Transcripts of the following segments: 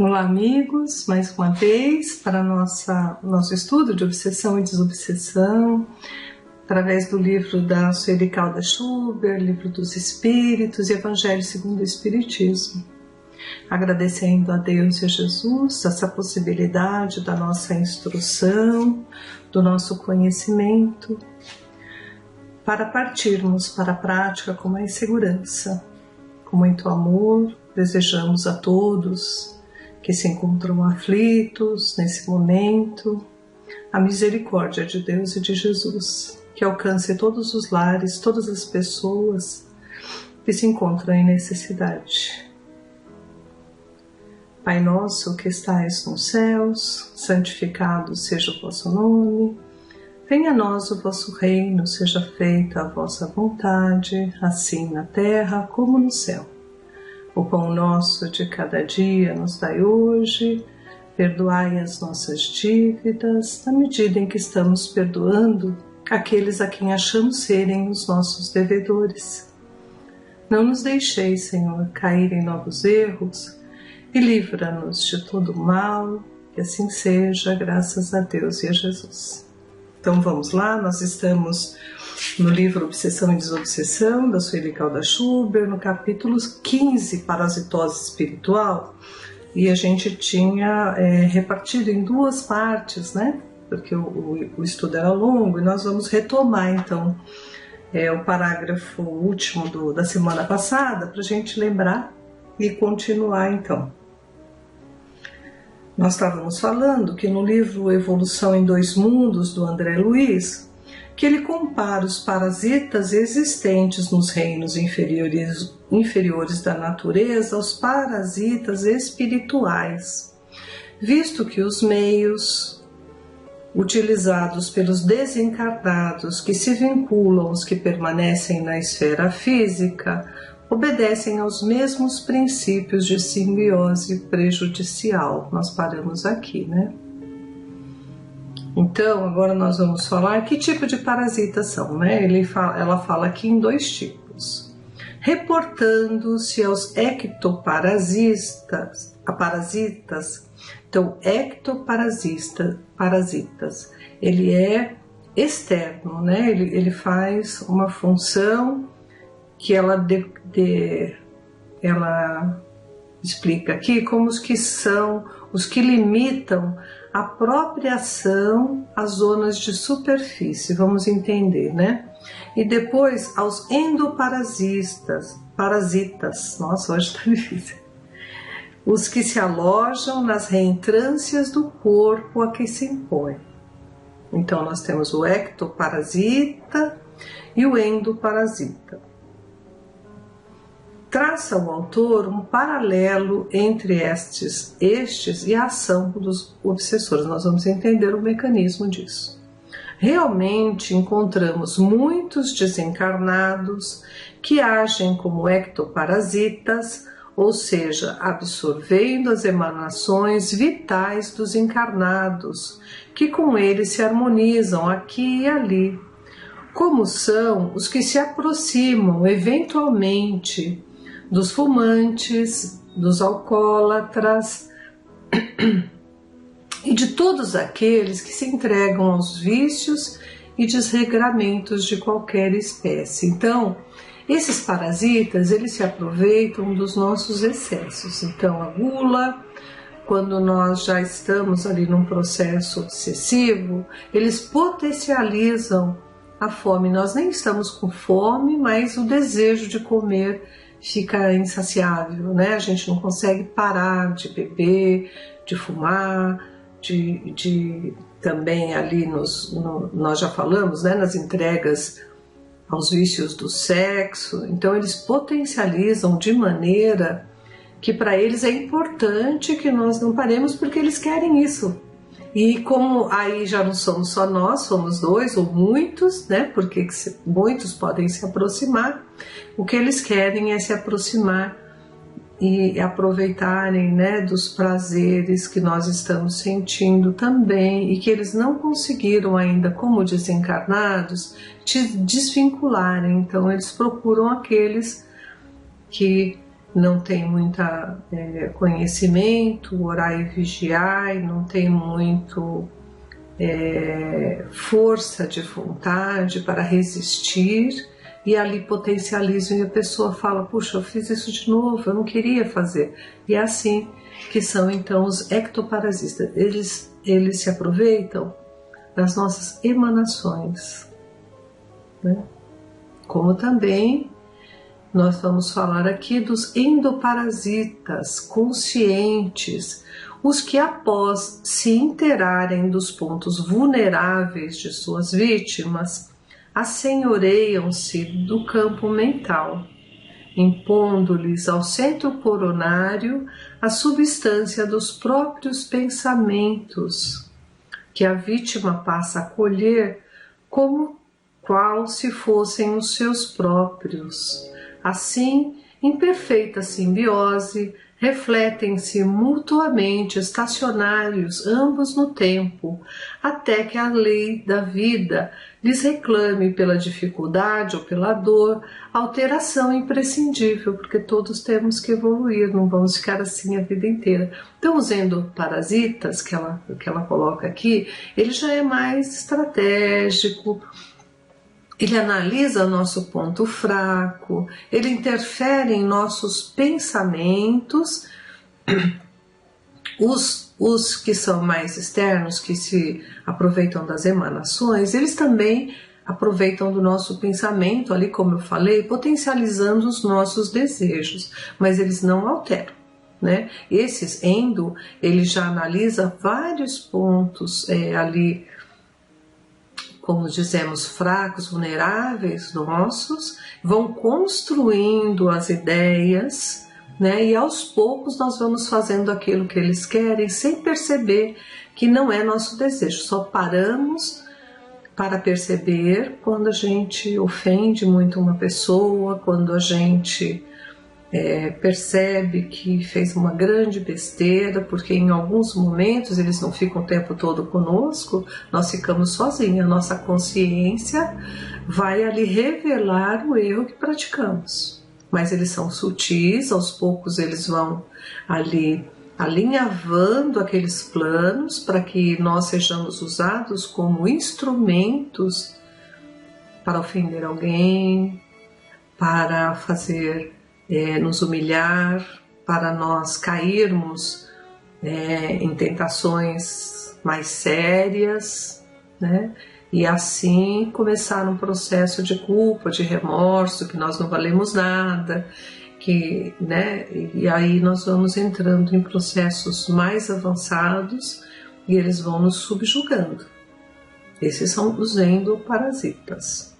Olá, amigos, mais uma vez para nosso estudo de obsessão e desobsessão, através do livro da Sueli Calda Schubert, Livro dos Espíritos e Evangelho segundo o Espiritismo. Agradecendo a Deus e a Jesus essa possibilidade da nossa instrução, do nosso conhecimento, para partirmos para a prática com mais segurança, com muito amor. Desejamos a todos que se encontram aflitos nesse momento a misericórdia de Deus e de Jesus, que alcance todos os lares, todas as pessoas que se encontram em necessidade. Pai nosso que estais nos céus, santificado seja o vosso nome. Venha a nós o vosso reino, seja feita a vossa vontade, assim na terra como no céu. O pão nosso de cada dia nos dai hoje, perdoai as nossas dívidas, na medida em que estamos perdoando aqueles a quem achamos serem os nossos devedores. Não nos deixeis, Senhor, cair em novos erros e livra-nos de todo mal, que assim seja, graças a Deus e a Jesus. Então vamos lá, nós estamos no livro Obsessão e Desobsessão, da Sueli Calda Schubert, no capítulo 15, Parasitose Espiritual, e a gente tinha repartido em duas partes, né? Porque o estudo era longo, e nós vamos retomar então o parágrafo último da semana passada, para a gente lembrar e continuar então. Nós estávamos falando que no livro Evolução em Dois Mundos, do André Luiz, que ele compara os parasitas existentes nos reinos inferiores da natureza aos parasitas espirituais, visto que os meios utilizados pelos desencarnados que se vinculam aos que permanecem na esfera física obedecem aos mesmos princípios de simbiose prejudicial. Nós paramos aqui, né? Então, agora nós vamos falar que tipo de parasitas são, né? Ela fala aqui em dois tipos. Reportando-se aos ectoparasitas, então, ectoparasitas, ele é externo, né? Ele faz uma função que ela explica aqui como os que são, os que limitam a própria ação às zonas de superfície, vamos entender, né? E depois aos endoparasitas, nossa, hoje está difícil, os que se alojam nas reentrâncias do corpo a que se impõe. Então nós temos o ectoparasita e o endoparasita. Traça o autor um paralelo entre estes e a ação dos obsessores. Nós vamos entender o mecanismo disso. Realmente encontramos muitos desencarnados que agem como ectoparasitas, ou seja, absorvendo as emanações vitais dos encarnados, que com eles se harmonizam aqui e ali, como são os que se aproximam eventualmente dos fumantes, dos alcoólatras e de todos aqueles que se entregam aos vícios e desregramentos de qualquer espécie. Então, esses parasitas, eles se aproveitam dos nossos excessos. Então, a gula, quando nós já estamos ali num processo obsessivo, eles potencializam a fome. Nós nem estamos com fome, mas o desejo de comer fica insaciável, né? A gente não consegue parar de beber, de fumar, de também ali nós já falamos, né? Nas entregas aos vícios do sexo. Então eles potencializam de maneira que para eles é importante que nós não paremos, porque eles querem isso. E como aí já não somos só nós, somos dois ou muitos, né? Porque muitos podem se aproximar. O que eles querem é se aproximar e aproveitarem, né, dos prazeres que nós estamos sentindo também e que eles não conseguiram ainda, como desencarnados, te desvincularem. Então eles procuram aqueles que não tem muita conhecimento, orai e vigiai, não tem muito força de vontade para resistir, e ali potencializam e a pessoa fala, puxa, eu fiz isso de novo, eu não queria fazer. E é assim que são então os ectoparasitas. Eles se aproveitam das nossas emanações, né? Como também nós vamos falar aqui dos endoparasitas conscientes, os que após se inteirarem dos pontos vulneráveis de suas vítimas, assenhoreiam-se do campo mental, impondo-lhes ao centro coronário a substância dos próprios pensamentos, que a vítima passa a colher como qual se fossem os seus próprios. Assim, em perfeita simbiose, refletem-se mutuamente estacionários ambos no tempo, até que a lei da vida lhes reclame pela dificuldade ou pela dor alteração imprescindível, porque todos temos que evoluir, não vamos ficar assim a vida inteira. Então, os endoparasitas que ela coloca aqui, ele já é mais estratégico, ele analisa o nosso ponto fraco, ele interfere em nossos pensamentos. Os que são mais externos, que se aproveitam das emanações, eles também aproveitam do nosso pensamento, ali como eu falei, potencializando os nossos desejos, mas eles não alteram, né? Esses endo, ele já analisa vários pontos ali, como dizemos, fracos, vulneráveis nossos, vão construindo as ideias, né? E aos poucos nós vamos fazendo aquilo que eles querem, sem perceber que não é nosso desejo. Só paramos para perceber quando a gente ofende muito uma pessoa, quando a gente percebe que fez uma grande besteira, porque em alguns momentos eles não ficam o tempo todo conosco, nós ficamos sozinhos, a nossa consciência vai ali revelar o erro que praticamos, mas eles são sutis, aos poucos eles vão ali alinhavando aqueles planos para que nós sejamos usados como instrumentos para ofender alguém, para fazer nos humilhar, para nós cairmos em tentações mais sérias, né? E assim começar um processo de culpa, de remorso, que nós não valemos nada, né? E aí nós vamos entrando em processos mais avançados e eles vão nos subjugando. Esses são os endoparasitas.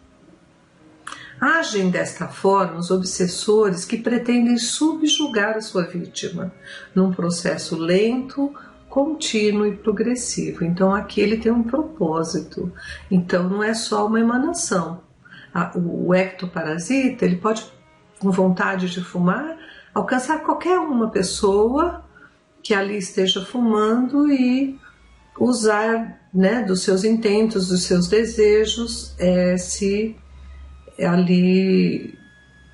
Agem desta forma os obsessores que pretendem subjugar a sua vítima, num processo lento, contínuo e progressivo. Então aqui ele tem um propósito, então não é só uma emanação. O ectoparasita, ele pode, com vontade de fumar, alcançar qualquer uma pessoa que ali esteja fumando e usar, né, dos seus intentos, dos seus desejos, ali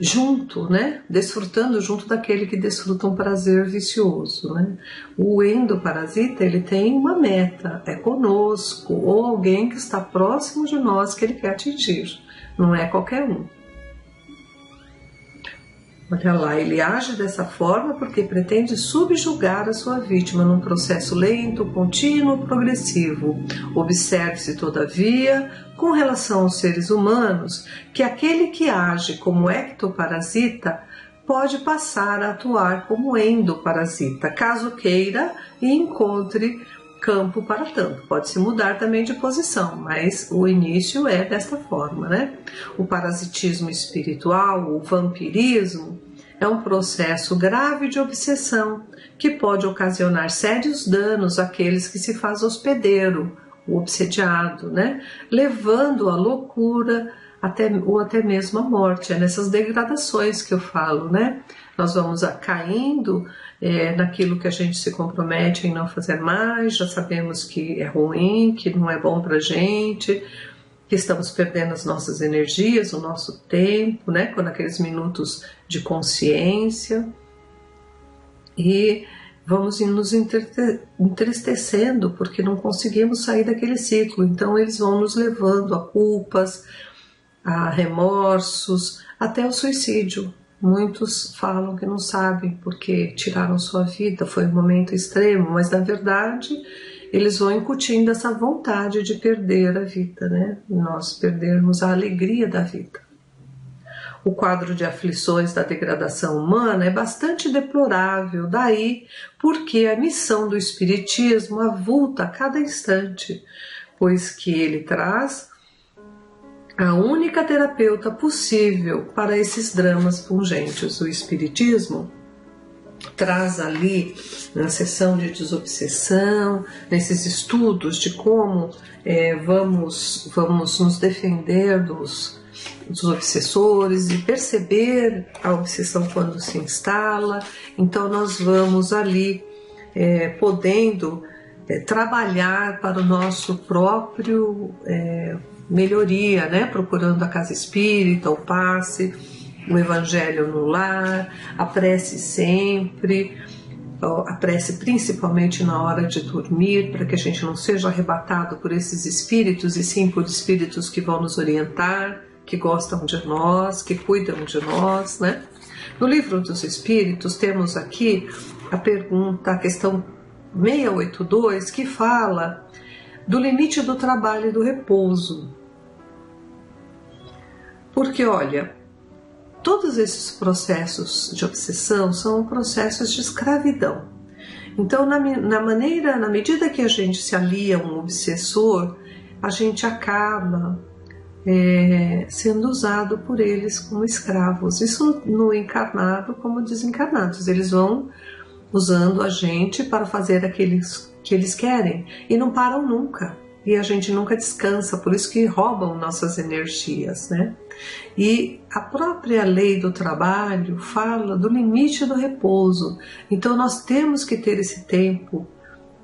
junto, né? Desfrutando junto daquele que desfruta um prazer vicioso, né? O endoparasita, ele tem uma meta, é conosco, ou alguém que está próximo de nós que ele quer atingir, não é qualquer um. Olha lá, ele age dessa forma porque pretende subjugar a sua vítima num processo lento, contínuo, progressivo. Observe-se, todavia, com relação aos seres humanos, que aquele que age como ectoparasita pode passar a atuar como endoparasita, caso queira e encontre campo para tanto. Pode se mudar também de posição, mas o início é desta forma, né? O parasitismo espiritual, o vampirismo, é um processo grave de obsessão que pode ocasionar sérios danos àqueles que se faz hospedeiro, o obsediado, né? Levando à loucura ou até mesmo à morte. É nessas degradações que eu falo, né? Nós vamos caindo naquilo que a gente se compromete em não fazer mais, já sabemos que é ruim, que não é bom pra gente, que estamos perdendo as nossas energias, o nosso tempo, né? Quando aqueles minutos de consciência, e vamos nos entristecendo porque não conseguimos sair daquele ciclo. Então eles vão nos levando a culpas, a remorsos, até o suicídio. Muitos falam que não sabem porque tiraram sua vida, foi um momento extremo, mas na verdade eles vão incutindo essa vontade de perder a vida, né? Nós perdermos a alegria da vida. O quadro de aflições da degradação humana é bastante deplorável, daí porque a missão do Espiritismo avulta a cada instante, pois que ele traz a única terapeuta possível para esses dramas pungentes. O Espiritismo traz ali, na sessão de desobsessão, nesses estudos de como vamos nos defender dos obsessores e perceber a obsessão quando se instala. Então nós vamos ali podendo trabalhar para o nosso próprio melhoria, né? Procurando a casa espírita, o passe, o evangelho no lar, a prece sempre, a prece principalmente na hora de dormir, para que a gente não seja arrebatado por esses espíritos, e sim por espíritos que vão nos orientar, que gostam de nós, que cuidam de nós, né? No Livro dos Espíritos temos aqui a questão 682, que fala do limite do trabalho e do repouso. Porque, olha, todos esses processos de obsessão são processos de escravidão. Então, na medida que a gente se alia a um obsessor, a gente acaba sendo usado por eles como escravos. Isso no encarnado como desencarnados. Eles vão usando a gente para fazer aqueles que eles querem e não param nunca. E a gente nunca descansa, por isso que roubam nossas energias, né? E a própria lei do trabalho fala do limite do repouso. Então nós temos que ter esse tempo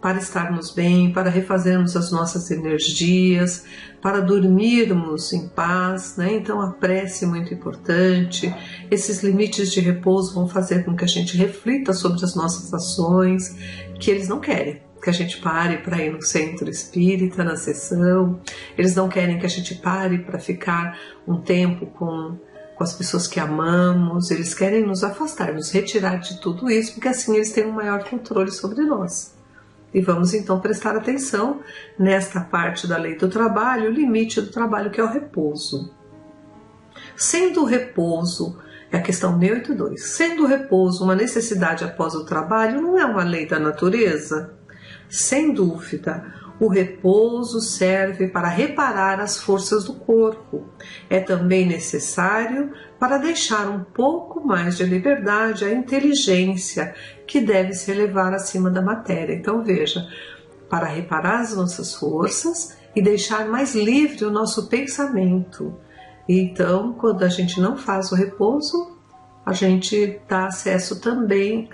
para estarmos bem, para refazermos as nossas energias, para dormirmos em paz, né? Então a prece é muito importante. Esses limites de repouso vão fazer com que a gente reflita sobre as nossas ações, que eles não querem que a gente pare para ir no centro espírita, na sessão. Eles não querem que a gente pare para ficar um tempo com as pessoas que amamos. Eles querem nos afastar, nos retirar de tudo isso, porque assim eles têm um maior controle sobre nós. E vamos então prestar atenção nesta parte da lei do trabalho, o limite do trabalho, que é o repouso. Sendo o repouso, é a questão 682, sendo o repouso uma necessidade após o trabalho, não é uma lei da natureza? Sem dúvida, o repouso serve para reparar as forças do corpo. É também necessário para deixar um pouco mais de liberdade à inteligência, que deve se elevar acima da matéria. Então veja, para reparar as nossas forças e deixar mais livre o nosso pensamento. Então, quando a gente não faz o repouso, a gente dá acesso também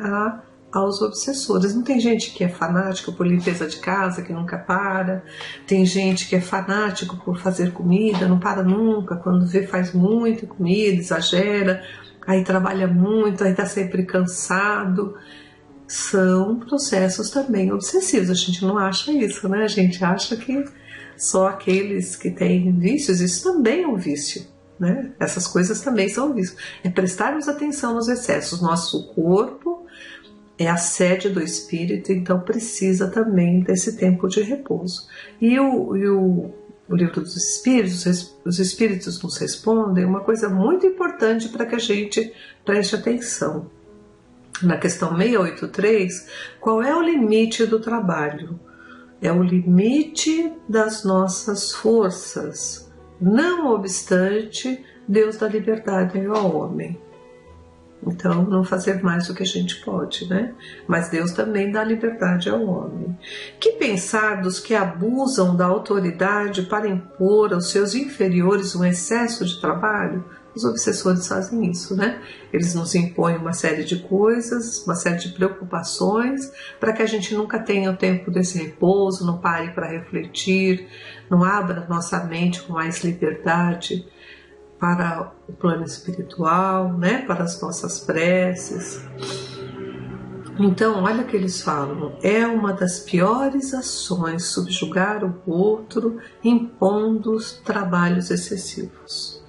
aos obsessores. Não tem gente que é fanática por limpeza de casa, que nunca para. Tem gente que é fanático por fazer comida, não para nunca. Quando vê, faz muita comida, exagera, aí trabalha muito, aí está sempre cansado. São processos também obsessivos. A gente não acha isso, né? A gente acha que só aqueles que têm vícios, isso também é um vício, né? Essas coisas também são vícios. É prestarmos atenção nos excessos. Nosso corpo é a sede do espírito, então precisa também desse tempo de repouso. E o Livro dos Espíritos, os Espíritos nos respondem uma coisa muito importante para que a gente preste atenção. Na questão 683, qual é o limite do trabalho? É o limite das nossas forças. Não obstante, Deus dá liberdade ao homem. Então, não fazer mais do que a gente pode, né? Mas Deus também dá liberdade ao homem. Que pensar dos que abusam da autoridade para impor aos seus inferiores um excesso de trabalho? Os obsessores fazem isso, né? Eles nos impõem uma série de coisas, uma série de preocupações, para que a gente nunca tenha o tempo desse repouso, não pare para refletir, não abra nossa mente com mais liberdade para o plano espiritual, né? Para as nossas preces. Então, olha o que eles falam: é uma das piores ações subjugar o outro impondo trabalhos excessivos.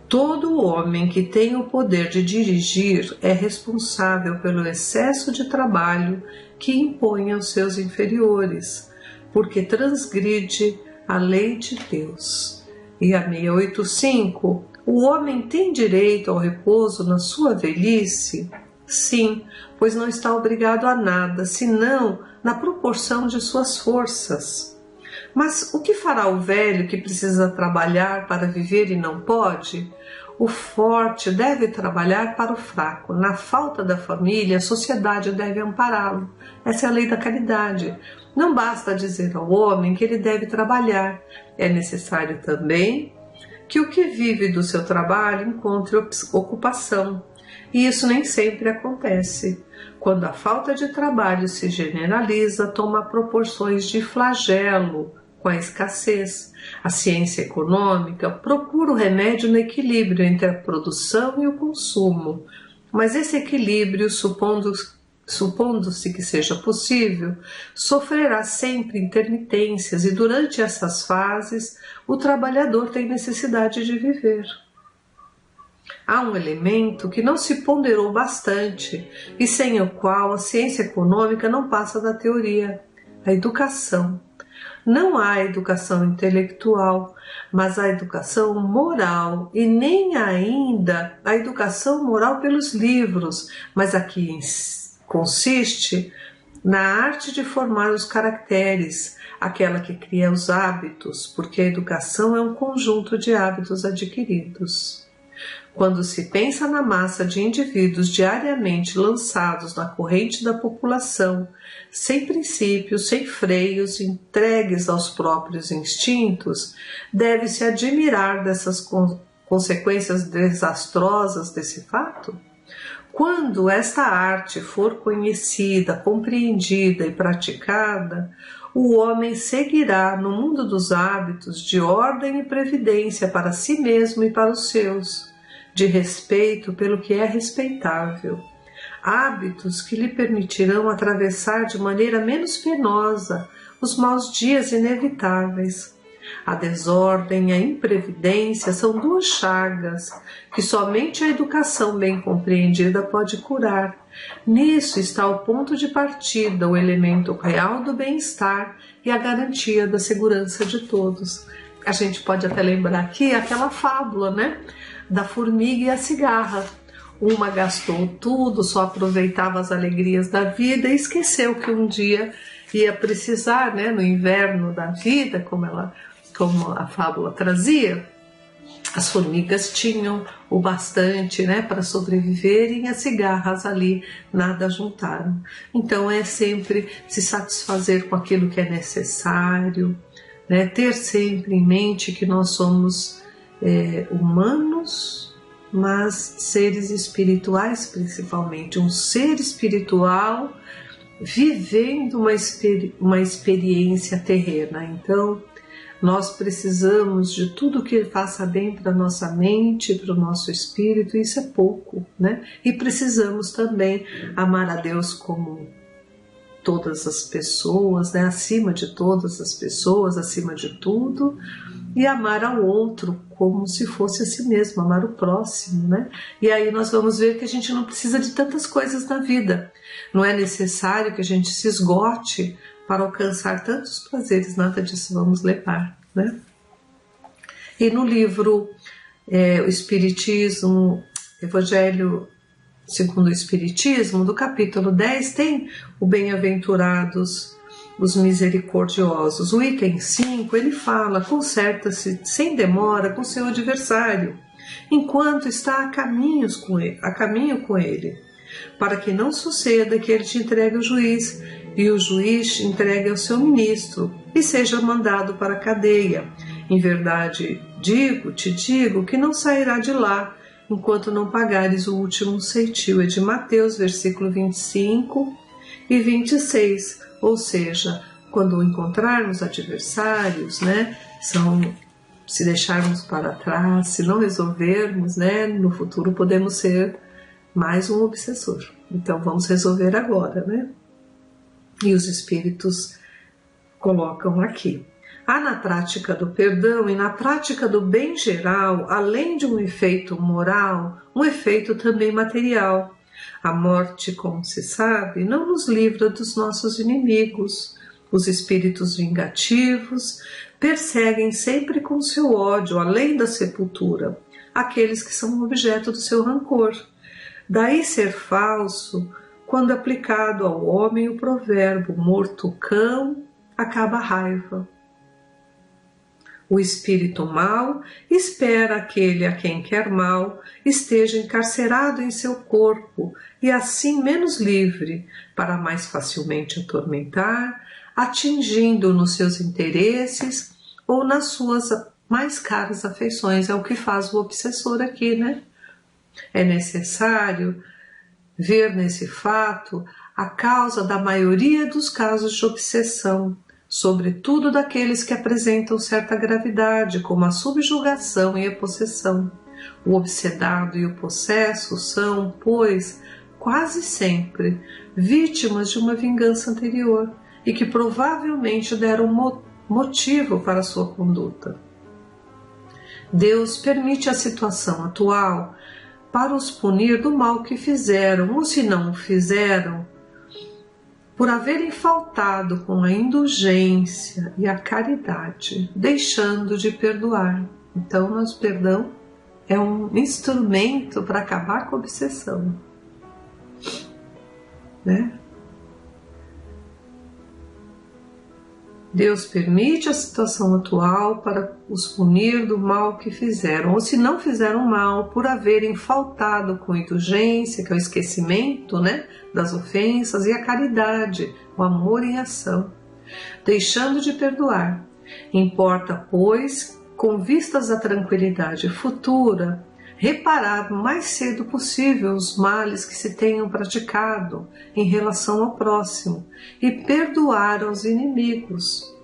Todo homem que tem o poder de dirigir é responsável pelo excesso de trabalho que impõe aos seus inferiores, porque transgride a lei de Deus. E a 685, o homem tem direito ao repouso na sua velhice? Sim, pois não está obrigado a nada, senão na proporção de suas forças. Mas o que fará o velho que precisa trabalhar para viver e não pode? O forte deve trabalhar para o fraco. Na falta da família, a sociedade deve ampará-lo. Essa é a lei da caridade. Não basta dizer ao homem que ele deve trabalhar. É necessário também que o que vive do seu trabalho encontre ocupação. E isso nem sempre acontece. Quando a falta de trabalho se generaliza, toma proporções de flagelo com a escassez. A ciência econômica procura o remédio no equilíbrio entre a produção e o consumo, mas esse equilíbrio, supondo-se que seja possível, sofrerá sempre intermitências e durante essas fases o trabalhador tem necessidade de viver. Há um elemento que não se ponderou bastante e sem o qual a ciência econômica não passa da teoria: a educação. Não há educação intelectual, mas a educação moral, e nem ainda a educação moral pelos livros, mas aqui consiste na arte de formar os caracteres, aquela que cria os hábitos, porque a educação é um conjunto de hábitos adquiridos. Quando se pensa na massa de indivíduos diariamente lançados na corrente da população, sem princípios, sem freios, entregues aos próprios instintos, deve-se admirar dessas consequências desastrosas desse fato? Quando esta arte for conhecida, compreendida e praticada, o homem seguirá no mundo dos hábitos de ordem e previdência para si mesmo e para os seus, de respeito pelo que é respeitável, hábitos que lhe permitirão atravessar de maneira menos penosa os maus dias inevitáveis. A desordem e a imprevidência são duas chagas que somente a educação bem compreendida pode curar. Nisso está o ponto de partida, o elemento real do bem-estar e a garantia da segurança de todos. A gente pode até lembrar aqui aquela fábula, né? Da formiga e a cigarra. Uma gastou tudo, só aproveitava as alegrias da vida e esqueceu que um dia ia precisar, né, no inverno da vida, como a fábula trazia, as formigas tinham o bastante, né, para sobreviverem, e as cigarras ali nada juntaram. Então é sempre se satisfazer com aquilo que é necessário, né, ter sempre em mente que nós somos humanos, mas seres espirituais principalmente, um ser espiritual vivendo uma experiência terrena. Então nós precisamos de tudo que faça bem para a nossa mente, para o nosso espírito, e isso é pouco, né? E precisamos também amar a Deus como todas as pessoas, né? Acima de todas as pessoas, acima de tudo, e amar ao outro como se fosse a si mesmo, amar o próximo, né? E aí nós vamos ver que a gente não precisa de tantas coisas na vida. Não é necessário que a gente se esgote para alcançar tantos prazeres, nada disso vamos levar, né? E no livro o Espiritismo, Evangelho segundo o Espiritismo, do capítulo 10, tem o Bem-aventurados os misericordiosos. O item 5, ele fala: conserta-se sem demora com seu adversário, enquanto está a caminho com ele, para que não suceda que ele te entregue ao juiz, e o juiz entregue ao seu ministro, e seja mandado para a cadeia. Em verdade, te digo que não sairá de lá, enquanto não pagares o último ceitil. É de Mateus, versículo 25 e 26. Ou seja, quando encontrarmos adversários, né, se deixarmos para trás, se não resolvermos, né, no futuro podemos ser Mais um obsessor. Então vamos resolver agora, né? E os espíritos colocam aqui. Há na prática do perdão e na prática do bem geral, além de um efeito moral, um efeito também material. A morte, como se sabe, não nos livra dos nossos inimigos. Os espíritos vingativos perseguem sempre com seu ódio, além da sepultura, aqueles que são objeto do seu rancor. Daí ser falso, quando aplicado ao homem o provérbio morto cão, acaba a raiva. O espírito mau espera aquele a quem quer mal esteja encarcerado em seu corpo e assim menos livre, para mais facilmente atormentar, atingindo nos seus interesses ou nas suas mais caras afeições. É o que faz o obsessor aqui, né? É necessário ver nesse fato a causa da maioria dos casos de obsessão, sobretudo daqueles que apresentam certa gravidade, como a subjugação e a possessão. O obsedado e o possesso são, pois, quase sempre vítimas de uma vingança anterior e que provavelmente deram motivo para a sua conduta. Deus permite a situação atual para os punir do mal que fizeram, ou se não o fizeram, por haverem faltado com a indulgência e a caridade, deixando de perdoar. Então, nosso perdão é um instrumento para acabar com a obsessão, né? Deus permite a situação atual para os punir do mal que fizeram, ou se não fizeram mal, por haverem faltado com indulgência, que é o esquecimento, né, das ofensas, e a caridade, o amor em ação, deixando de perdoar. Importa, pois, com vistas à tranquilidade futura, reparar o mais cedo possível os males que se tenham praticado em relação ao próximo e perdoar aos inimigos,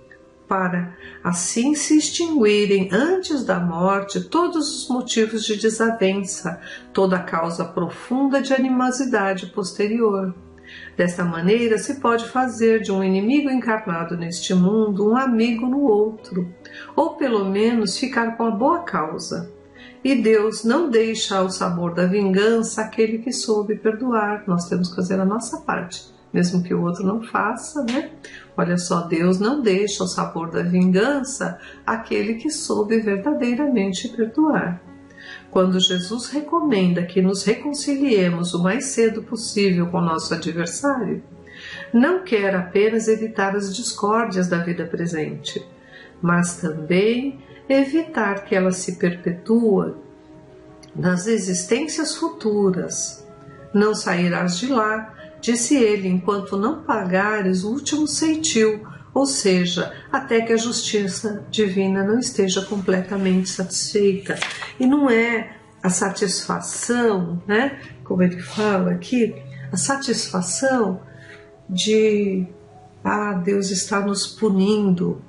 para assim se extinguirem antes da morte todos os motivos de desavença, toda a causa profunda de animosidade posterior. Desta maneira se pode fazer de um inimigo encarnado neste mundo um amigo no outro, ou pelo menos ficar com a boa causa. E Deus não deixa ao sabor da vingança aquele que soube perdoar. Nós temos que fazer a nossa parte, mesmo que o outro não faça, né? Olha só, Deus não deixa ao sabor da vingança aquele que soube verdadeiramente perdoar. Quando Jesus recomenda que nos reconciliemos o mais cedo possível com nosso adversário, não quer apenas evitar as discórdias da vida presente, mas também evitar que ela se perpetuem nas existências futuras. Não sairás de lá, disse ele, enquanto não pagares o último ceitil, ou seja, até que a justiça divina não esteja completamente satisfeita. E não é a satisfação, né, como ele fala aqui, a satisfação de Deus está nos punindo.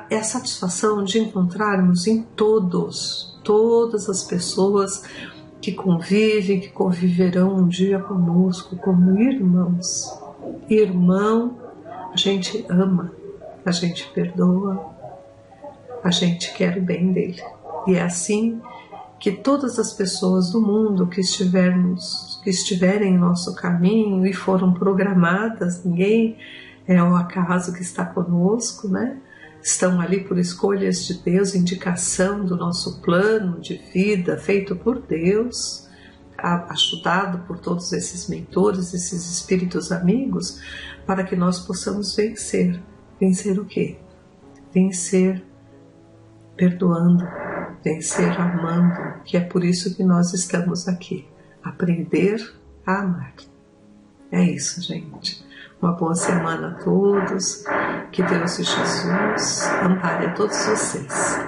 É a satisfação de encontrarmos em todas as pessoas que convivem, que conviverão um dia conosco como irmãos. Irmão, a gente ama, a gente perdoa, a gente quer o bem dele. E é assim que todas as pessoas do mundo que estiverem em nosso caminho e foram programadas, ninguém é o acaso que está conosco, né? Estão ali por escolhas de Deus, indicação do nosso plano de vida feito por Deus, ajudado por todos esses mentores, esses espíritos amigos, para que nós possamos vencer. Vencer o quê? Vencer perdoando, vencer amando, que é por isso que nós estamos aqui. Aprender a amar. É isso, gente. Uma boa semana a todos. Que Deus e Jesus ampare a todos vocês.